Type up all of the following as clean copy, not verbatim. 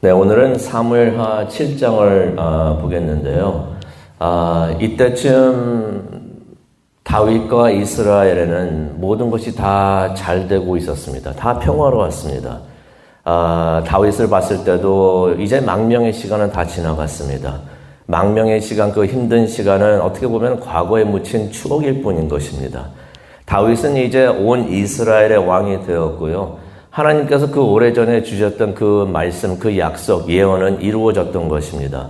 네, 오늘은 사무엘하 7장을 보겠는데요. 이때쯤 다윗과 이스라엘에는 모든 것이 다 잘 되고 있었습니다. 다 평화로웠습니다. 다윗을 봤을 때도 이제 망명의 시간은 다 지나갔습니다. 망명의 시간, 그 힘든 시간은 어떻게 보면 과거에 묻힌 추억일 뿐인 것입니다. 다윗은 이제 온 이스라엘의 왕이 되었고요. 하나님께서 그 오래전에 주셨던 그 말씀, 그 약속, 예언은 이루어졌던 것입니다.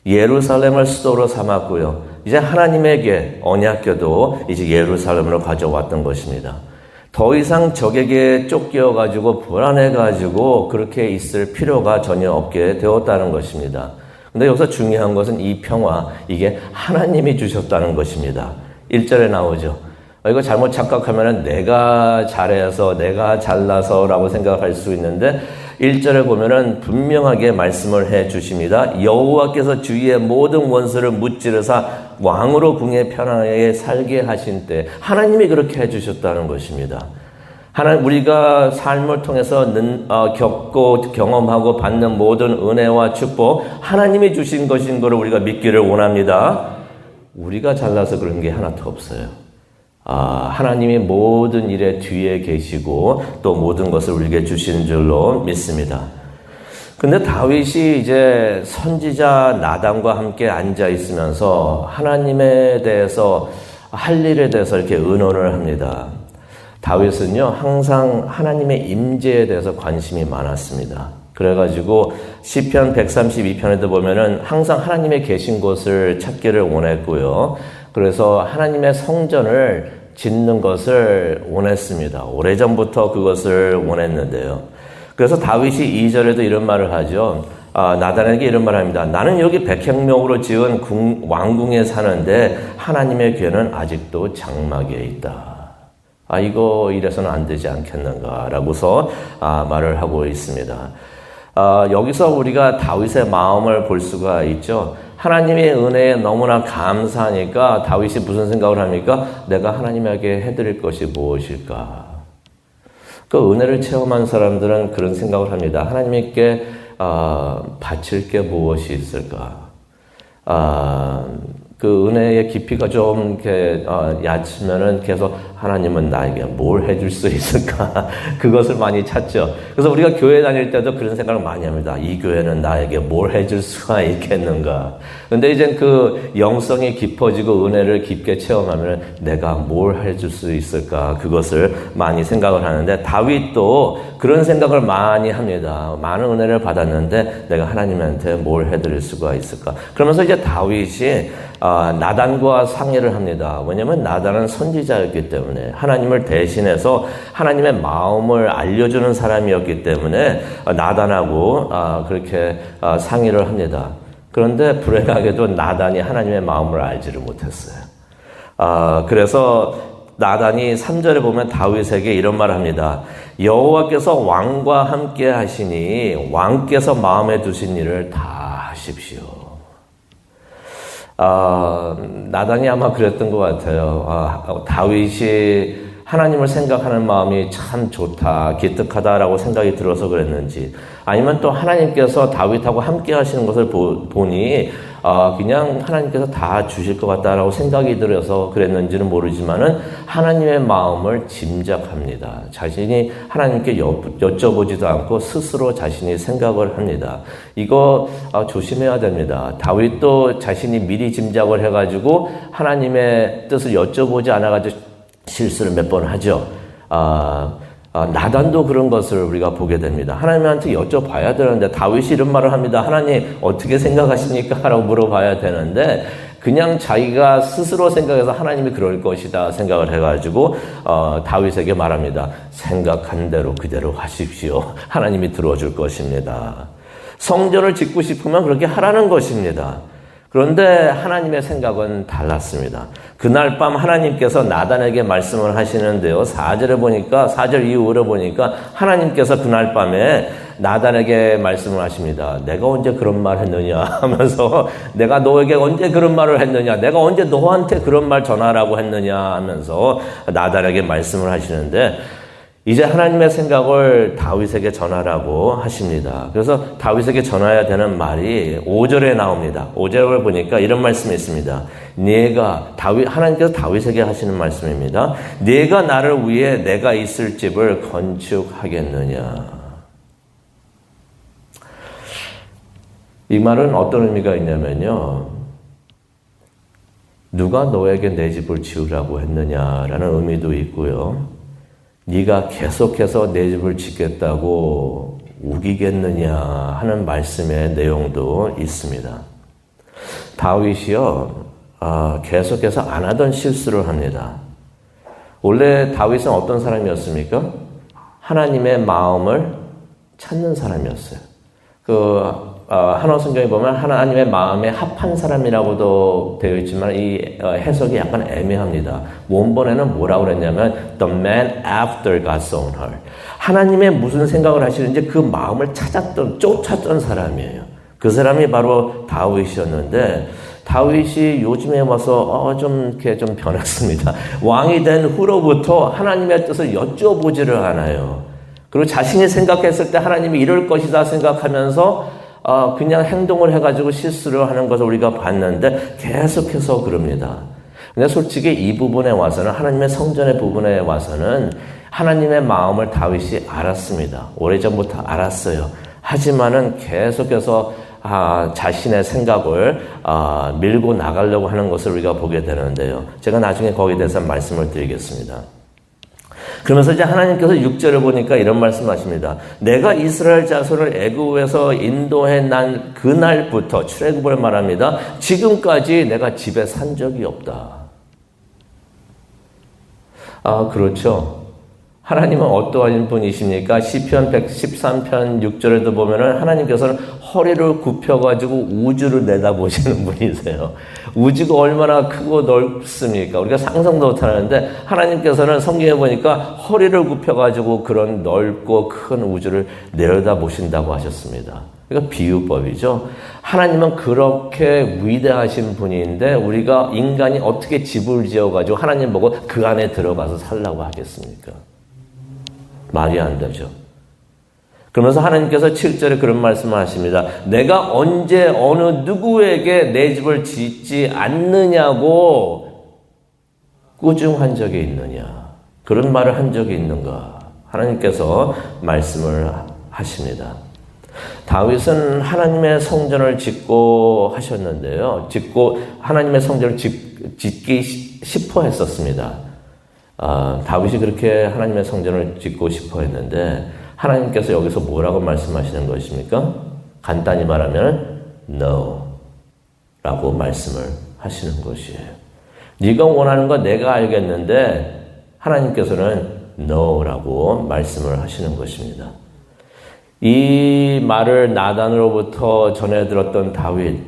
예루살렘을 수도로 삼았고요. 이제 하나님에게 언약궤도 이제 예루살렘으로 가져왔던 것입니다. 더 이상 적에게 쫓겨가지고 불안해가지고 그렇게 있을 필요가 전혀 없게 되었다는 것입니다. 근데 여기서 중요한 것은 이 평화, 이게 하나님이 주셨다는 것입니다. 1절에 나오죠. 이거 잘못 착각하면 내가 잘해서 내가 잘나서 라고 생각할 수 있는데 1절에 보면은 분명하게 말씀을 해 주십니다. 여호와께서 주위의 모든 원수를 무찌르사 왕으로 궁에 편하게 살게 하신 때 하나님이 그렇게 해 주셨다는 것입니다. 우리가 삶을 통해서 겪고 경험하고 받는 모든 은혜와 축복 하나님이 주신 것인 것을 우리가 믿기를 원합니다. 우리가 잘나서 그런 게 하나도 없어요. 하나님이 모든 일의 뒤에 계시고 또 모든 것을 우리에게 주시는 줄로 믿습니다. 근데 다윗이 이제 선지자 나단과 함께 앉아 있으면서 하나님에 대해서 할 일에 대해서 이렇게 의논을 합니다. 다윗은요 항상 하나님의 임재에 대해서 관심이 많았습니다. 그래가지고 시편 132편에도 보면은 항상 하나님의 계신 곳을 찾기를 원했고요. 그래서 하나님의 성전을 짓는 것을 원했습니다. 오래전부터 그것을 원했는데요. 그래서 다윗이 2절에도 이런 말을 하죠. 나단에게 이런 말을 합니다. 나는 여기 백향목으로 지은 왕궁에 사는데 하나님의 궤는 아직도 장막에 있다. 이거 이래서는 안 되지 않겠는가 라고서 말을 하고 있습니다. 여기서 우리가 다윗의 마음을 볼 수가 있죠. 하나님의 은혜에 너무나 감사하니까 다윗이 무슨 생각을 합니까? 내가 하나님에게 해드릴 것이 무엇일까? 그 은혜를 체험한 사람들은 그런 생각을 합니다. 하나님께 바칠 게 무엇이 있을까? 그 은혜의 깊이가 좀 이렇게 얕으면은 계속 하나님은 나에게 뭘 해줄 수 있을까? 그것을 많이 찾죠. 그래서 우리가 교회 다닐 때도 그런 생각을 많이 합니다. 이 교회는 나에게 뭘 해줄 수가 있겠는가? 근데 이제 그 영성이 깊어지고 은혜를 깊게 체험하면 내가 뭘 해줄 수 있을까? 그것을 많이 생각을 하는데 다윗도 그런 생각을 많이 합니다. 많은 은혜를 받았는데 내가 하나님한테 뭘 해드릴 수가 있을까? 그러면서 이제 다윗이 나단과 상의를 합니다. 왜냐하면 나단은 선지자였기 때문에 하나님을 대신해서 하나님의 마음을 알려주는 사람이었기 때문에 나단하고 그렇게 상의를 합니다. 그런데 불행하게도 나단이 하나님의 마음을 알지를 못했어요. 그래서 나단이 3절에 보면 다윗에게 이런 말을 합니다. 여호와께서 왕과 함께 하시니 왕께서 마음에 두신 일을 다 하십시오. 나단이 아마 그랬던 것 같아요. 다윗이 하나님을 생각하는 마음이 참 좋다, 기특하다라고 생각이 들어서 그랬는지, 아니면 또 하나님께서 다윗하고 함께 하시는 것을 보니 그냥 하나님께서 다 주실 것 같다라고 생각이 들어서 그랬는지는 모르지만은 하나님의 마음을 짐작합니다. 자신이 하나님께 여쭤보지도 않고 스스로 자신이 생각을 합니다. 이거 조심해야 됩니다. 다윗도 자신이 미리 짐작을 해가지고 하나님의 뜻을 여쭤보지 않아가지고 실수를 몇 번 하죠. 나단도 그런 것을 우리가 보게 됩니다. 하나님한테 여쭤봐야 되는데 다윗이 이런 말을 합니다. 하나님 어떻게 생각하십니까? 라고 물어봐야 되는데 그냥 자기가 스스로 생각해서 하나님이 그럴 것이다 생각을 해가지고 다윗에게 말합니다. 생각한 대로 그대로 하십시오. 하나님이 들어줄 것입니다. 성전을 짓고 싶으면 그렇게 하라는 것입니다. 그런데 하나님의 생각은 달랐습니다. 그날 밤 하나님께서 나단에게 말씀을 하시는데요. 4절 이후로 보니까 하나님께서 그날 밤에 나단에게 말씀을 하십니다. 내가 언제 그런 말 했느냐 하면서 내가 너에게 언제 그런 말을 했느냐, 내가 언제 너한테 그런 말 전하라고 했느냐 하면서 나단에게 말씀을 하시는데 이제 하나님의 생각을 다윗에게 전하라고 하십니다. 그래서 다윗에게 전해야 되는 말이 5절에 나옵니다. 5절을 보니까 이런 말씀이 있습니다. 하나님께서 다윗에게 하시는 말씀입니다. 네가 나를 위해 내가 있을 집을 건축하겠느냐. 이 말은 어떤 의미가 있냐면요. 누가 너에게 내 집을 지으라고 했느냐라는 의미도 있고요. 네가 계속해서 내 집을 짓겠다고 우기겠느냐 하는 말씀의 내용도 있습니다. 다윗이요, 계속해서 안 하던 실수를 합니다. 원래 다윗은 어떤 사람이었습니까? 하나님의 마음을 찾는 사람이었어요. 한어 성경에 보면 하나님의 마음에 합한 사람이라고도 되어 있지만 이 해석이 약간 애매합니다. 원본에는 뭐라고 그랬냐면 The man after God's own heart. 하나님의 무슨 생각을 하시는지 그 마음을 쫓았던 사람이에요. 그 사람이 바로 다윗이었는데 다윗이 요즘에 와서 좀 변했습니다. 왕이 된 후로부터 하나님의 뜻을 여쭤보지를 않아요. 그리고 자신이 생각했을 때 하나님이 이럴 것이다 생각하면서 그냥 행동을 해가지고 실수를 하는 것을 우리가 봤는데 계속해서 그럽니다. 근데 솔직히 이 부분에 와서는 하나님의 성전의 부분에 와서는 하나님의 마음을 다윗이 알았습니다. 오래전부터 알았어요. 하지만은 계속해서 자신의 생각을 밀고 나가려고 하는 것을 우리가 보게 되는데요. 제가 나중에 거기에 대해서 말씀을 드리겠습니다. 그러면서 이제 하나님께서 6절을 보니까 이런 말씀하십니다. 내가 이스라엘 자손을 애굽에서 인도해 난 그날부터 출애굽을 말합니다. 지금까지 내가 집에 산 적이 없다. 그렇죠. 하나님은 어떠한 분이십니까? 시편 113편 6절에도 보면은 하나님께서는 허리를 굽혀가지고 우주를 내다보시는 분이세요. 우주가 얼마나 크고 넓습니까? 우리가 상상도 못하는데 하나님께서는 성경에 보니까 허리를 굽혀가지고 그런 넓고 큰 우주를 내려다보신다고 하셨습니다. 그러니까 비유법이죠. 하나님은 그렇게 위대하신 분인데 우리가 인간이 어떻게 집을 지어가지고 하나님 보고 그 안에 들어가서 살라고 하겠습니까? 말이 안 되죠. 그러면서 하나님께서 7절에 그런 말씀을 하십니다. 내가 언제 어느 누구에게 내 집을 짓지 않느냐고 꾸중한 적이 있느냐. 그런 말을 한 적이 있는가. 하나님께서 말씀을 하십니다. 다윗은 하나님의 성전을 짓고 하셨는데요. 하나님의 성전을 짓기 싶어 했었습니다. 다윗이 그렇게 하나님의 성전을 짓고 싶어 했는데 하나님께서 여기서 뭐라고 말씀하시는 것입니까? 간단히 말하면 No 라고 말씀을 하시는 것이에요. 네가 원하는 거 내가 알겠는데 하나님께서는 No 라고 말씀을 하시는 것입니다. 이 말을 나단으로부터 전해 들었던 다윗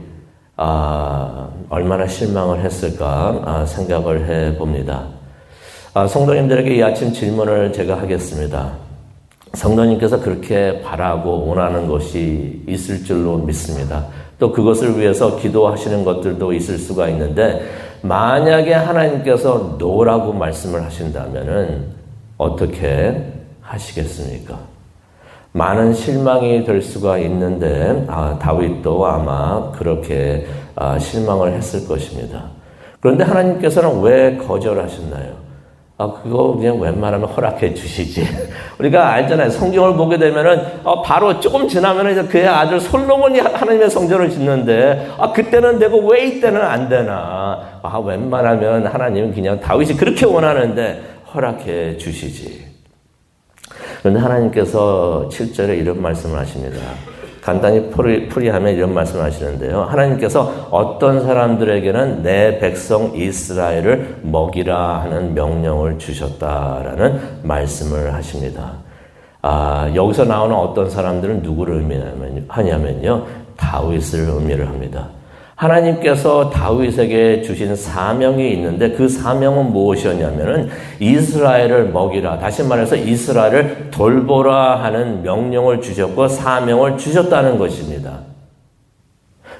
얼마나 실망을 했을까 생각을 해봅니다. 성도님들에게 이 아침 질문을 제가 하겠습니다. 성도님께서 그렇게 바라고 원하는 것이 있을 줄로 믿습니다. 또 그것을 위해서 기도하시는 것들도 있을 수가 있는데 만약에 하나님께서 노라고 말씀을 하신다면은 어떻게 하시겠습니까? 많은 실망이 될 수가 있는데 다윗도 아마 그렇게 실망을 했을 것입니다. 그런데 하나님께서는 왜 거절하셨나요? 그거 그냥 웬만하면 허락해 주시지. 우리가 알잖아요. 성경을 보게 되면은, 바로 조금 지나면은 이제 그의 아들 솔로몬이 하나님의 성전을 짓는데, 그때는 되고 왜 이때는 안 되나. 웬만하면 하나님은 그냥 다윗이 그렇게 원하는데 허락해 주시지. 그런데 하나님께서 7절에 이런 말씀을 하십니다. 간단히 풀이하면 이런 말씀을 하시는데요. 하나님께서 어떤 사람들에게는 내 백성 이스라엘을 먹이라 하는 명령을 주셨다라는 말씀을 하십니다. 여기서 나오는 어떤 사람들은 누구를 의미하냐면요. 다윗을 의미를 합니다. 하나님께서 다윗에게 주신 사명이 있는데 그 사명은 무엇이었냐면은 이스라엘을 먹이라, 다시 말해서 이스라엘을 돌보라 하는 명령을 주셨고 사명을 주셨다는 것입니다.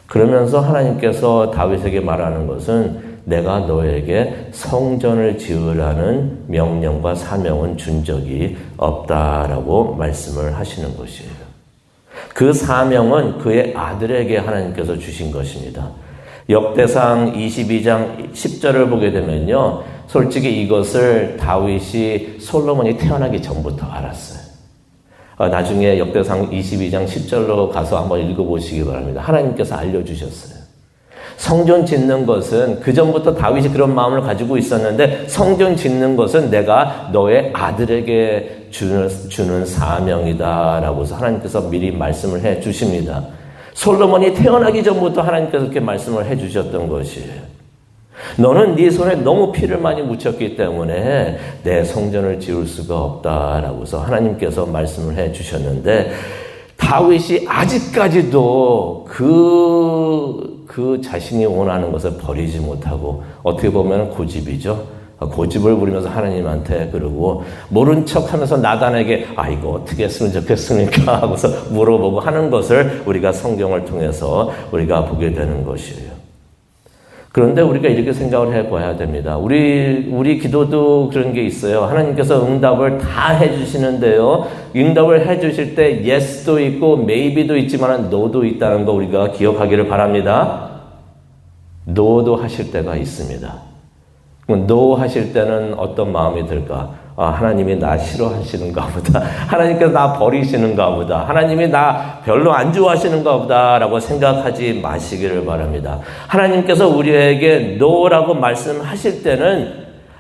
그러면서 하나님께서 다윗에게 말하는 것은 내가 너에게 성전을 지으라는 명령과 사명은 준 적이 없다라고 말씀을 하시는 것이에요. 그 사명은 그의 아들에게 하나님께서 주신 것입니다. 역대상 22장 10절을 보게 되면요, 솔직히 이것을 다윗이 솔로몬이 태어나기 전부터 알았어요. 나중에 역대상 22장 10절로 가서 한번 읽어보시기 바랍니다. 하나님께서 알려주셨어요. 성전 짓는 것은 그전부터 다윗이 그런 마음을 가지고 있었는데, 성전 짓는 것은 내가 너의 아들에게 주는 사명이다 라고 해서 하나님께서 미리 말씀을 해 주십니다. 솔로몬이 태어나기 전부터 하나님께서 그렇게 말씀을 해 주셨던 것이에요. 너는 네 손에 너무 피를 많이 묻혔기 때문에 내 성전을 지을 수가 없다라고 해서 하나님께서 말씀을 해 주셨는데, 다윗이 아직까지도 그 자신이 원하는 것을 버리지 못하고, 어떻게 보면 고집이죠. 고집을 부리면서 하나님한테 그러고, 모른 척 하면서 나단에게 이거 어떻게 했으면 좋겠습니까? 하고서 물어보고 하는 것을 우리가 성경을 통해서 우리가 보게 되는 것이에요. 그런데 우리가 이렇게 생각을 해봐야 됩니다. 우리 기도도 그런 게 있어요. 하나님께서 응답을 다 해주시는데요, 응답을 해주실 때 yes도 있고 maybe도 있지만 no도 있다는 거 우리가 기억하기를 바랍니다. no도 하실 때가 있습니다. no 하실 때는 어떤 마음이 들까? 하나님이 나 싫어하시는가 보다. 하나님께서 나 버리시는가 보다. 하나님이 나 별로 안 좋아하시는가 보다 라고 생각하지 마시기를 바랍니다. 하나님께서 우리에게 no라고 말씀하실 때는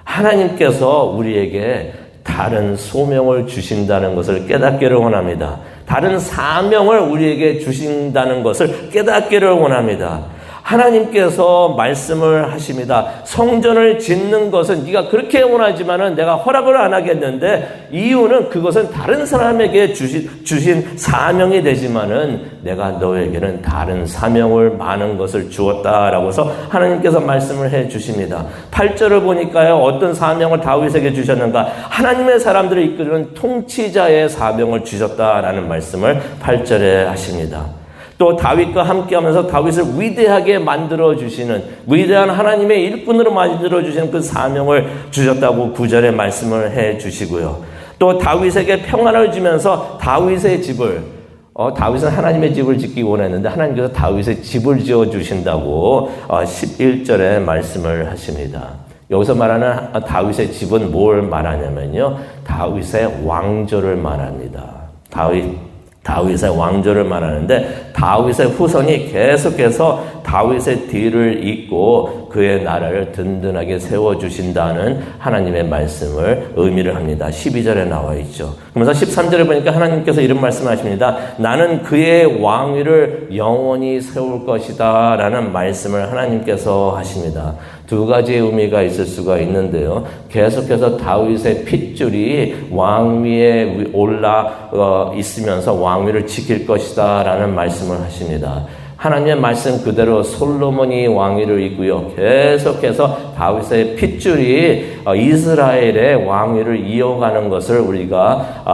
하나님께서 우리에게 다른 소명을 주신다는 것을 깨닫기를 원합니다. 다른 사명을 우리에게 주신다는 것을 깨닫기를 원합니다. 하나님께서 말씀을 하십니다. 성전을 짓는 것은 네가 그렇게 원하지만은 내가 허락을 안 하겠는데, 이유는 그것은 다른 사람에게 주신 사명이 되지만은 내가 너에게는 다른 사명을 많은 것을 주었다라고 해서 하나님께서 말씀을 해 주십니다. 8절을 보니까요, 어떤 사명을 다윗에게 주셨는가? 하나님의 사람들을 이끄는 통치자의 사명을 주셨다라는 말씀을 8절에 하십니다. 또 다윗과 함께하면서 다윗을 위대하게 만들어주시는, 위대한 하나님의 일꾼으로 만들어주시는 그 사명을 주셨다고 9절에 말씀을 해주시고요. 또 다윗에게 평안을 주면서 다윗의 집을, 다윗은 하나님의 집을 짓기 원했는데 하나님께서 다윗의 집을 지어주신다고 11절에 말씀을 하십니다. 여기서 말하는 다윗의 집은 뭘 말하냐면요, 다윗의 왕조를 말합니다. 다윗의 왕조를 말하는데, 다윗의 후손이 계속해서 다윗의 뒤를 잇고 그의 나라를 든든하게 세워주신다는 하나님의 말씀을 의미를 합니다. 12절에 나와 있죠. 그러면서 13절에 보니까 하나님께서 이런 말씀을 하십니다. 나는 그의 왕위를 영원히 세울 것이다 라는 말씀을 하나님께서 하십니다. 두 가지의 의미가 있을 수가 있는데요, 계속해서 다윗의 핏줄이 왕위에 올라 있으면서 왕위를 지킬 것이다 라는 말씀을 하십니다. 하나님의 말씀 그대로 솔로몬이 왕위를 잇고요, 계속해서 다윗의 핏줄이 이스라엘의 왕위를 이어가는 것을 우리가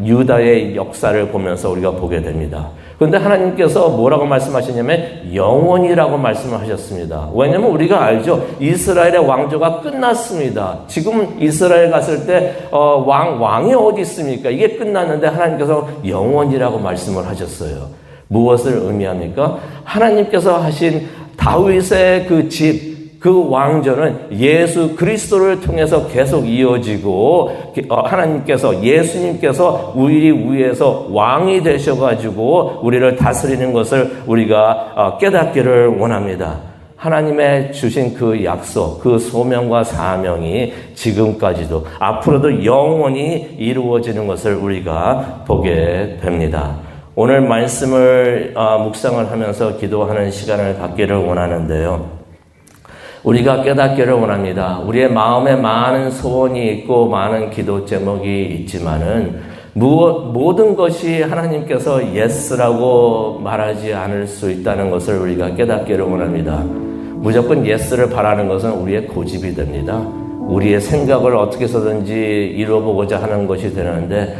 유다의 역사를 보면서 우리가 보게 됩니다. 그런데 하나님께서 뭐라고 말씀하시냐면 영원이라고 말씀을 하셨습니다. 왜냐하면 우리가 알죠, 이스라엘의 왕조가 끝났습니다. 지금 이스라엘 갔을 때 왕이 어디 있습니까? 이게 끝났는데 하나님께서 영원이라고 말씀을 하셨어요. 무엇을 의미합니까? 하나님께서 하신 다윗의 그 집, 그 왕조는 예수 그리스도를 통해서 계속 이어지고, 하나님께서, 예수님께서 우리 위에서 왕이 되셔가지고 우리를 다스리는 것을 우리가 깨닫기를 원합니다. 하나님의 주신 그 약속, 그 소명과 사명이 지금까지도 앞으로도 영원히 이루어지는 것을 우리가 보게 됩니다. 오늘 말씀을 묵상을 하면서 기도하는 시간을 갖기를 원하는데요, 우리가 깨닫기를 원합니다. 우리의 마음에 많은 소원이 있고 많은 기도 제목이 있지만은 모든 것이 하나님께서 예스라고 말하지 않을 수 있다는 것을 우리가 깨닫기를 원합니다. 무조건 예스를 바라는 것은 우리의 고집이 됩니다. 우리의 생각을 어떻게 해서든지 이루어보고자 하는 것이 되는데,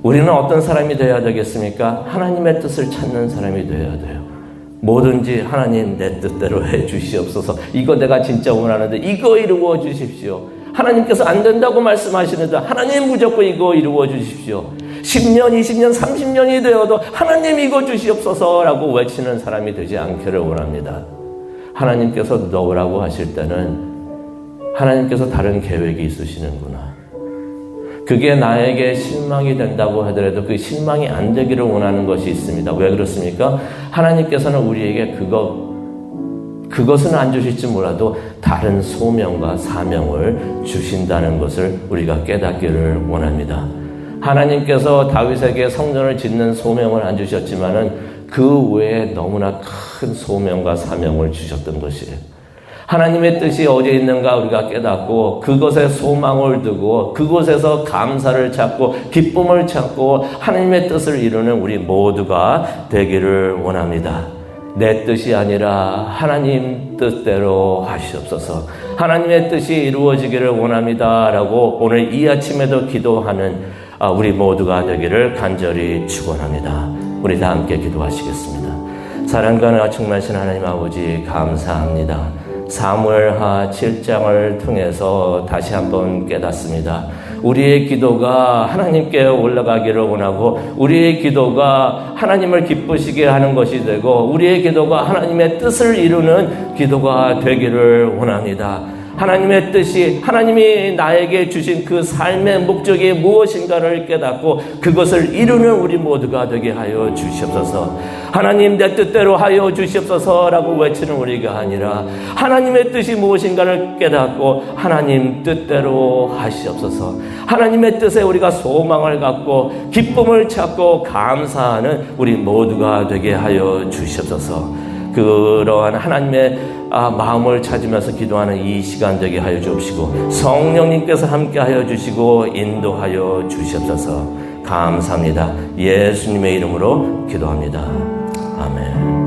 우리는 어떤 사람이 되어야 되겠습니까? 하나님의 뜻을 찾는 사람이 되어야 돼요. 뭐든지 하나님 내 뜻대로 해 주시옵소서. 이거 내가 진짜 원하는데 이거 이루어 주십시오. 하나님께서 안 된다고 말씀하시는데 하나님 무조건 이거 이루어 주십시오. 10년, 20년, 30년이 되어도 하나님 이거 주시옵소서라고 외치는 사람이 되지 않기를 원합니다. 하나님께서 넣으라고 하실 때는 하나님께서 다른 계획이 있으시는구나. 그게 나에게 실망이 된다고 하더라도 그 실망이 안 되기를 원하는 것이 있습니다. 왜 그렇습니까? 하나님께서는 우리에게 그것은 안 주실지 몰라도 다른 소명과 사명을 주신다는 것을 우리가 깨닫기를 원합니다. 하나님께서 다윗에게 성전을 짓는 소명을 안 주셨지만은 그 외에 너무나 큰 소명과 사명을 주셨던 것이에요. 하나님의 뜻이 어디에 있는가 우리가 깨닫고 그것에 소망을 두고 그곳에서 감사를 찾고 기쁨을 찾고 하나님의 뜻을 이루는 우리 모두가 되기를 원합니다. 내 뜻이 아니라 하나님 뜻대로 하시옵소서. 하나님의 뜻이 이루어지기를 원합니다 라고 오늘 이 아침에도 기도하는 우리 모두가 되기를 간절히 축원합니다. 우리 다 함께 기도하시겠습니다. 사랑과 충만하신 하나님 아버지 감사합니다. 사무엘하 7장을 통해서 다시 한번 깨닫습니다. 우리의 기도가 하나님께 올라가기를 원하고 우리의 기도가 하나님을 기쁘시게 하는 것이 되고 우리의 기도가 하나님의 뜻을 이루는 기도가 되기를 원합니다. 하나님의 뜻이 하나님이 나에게 주신 그 삶의 목적이 무엇인가를 깨닫고 그것을 이루는 우리 모두가 되게 하여 주시옵소서. 하나님 내 뜻대로 하여 주시옵소서라고 외치는 우리가 아니라 하나님의 뜻이 무엇인가를 깨닫고 하나님 뜻대로 하시옵소서. 하나님의 뜻에 우리가 소망을 갖고 기쁨을 찾고 감사하는 우리 모두가 되게 하여 주시옵소서. 그러한 하나님의 마음을 찾으면서 기도하는 이 시간 되게 하여 주옵시고 성령님께서 함께 하여 주시고 인도하여 주시옵소서. 감사합니다. 예수님의 이름으로 기도합니다. 아멘.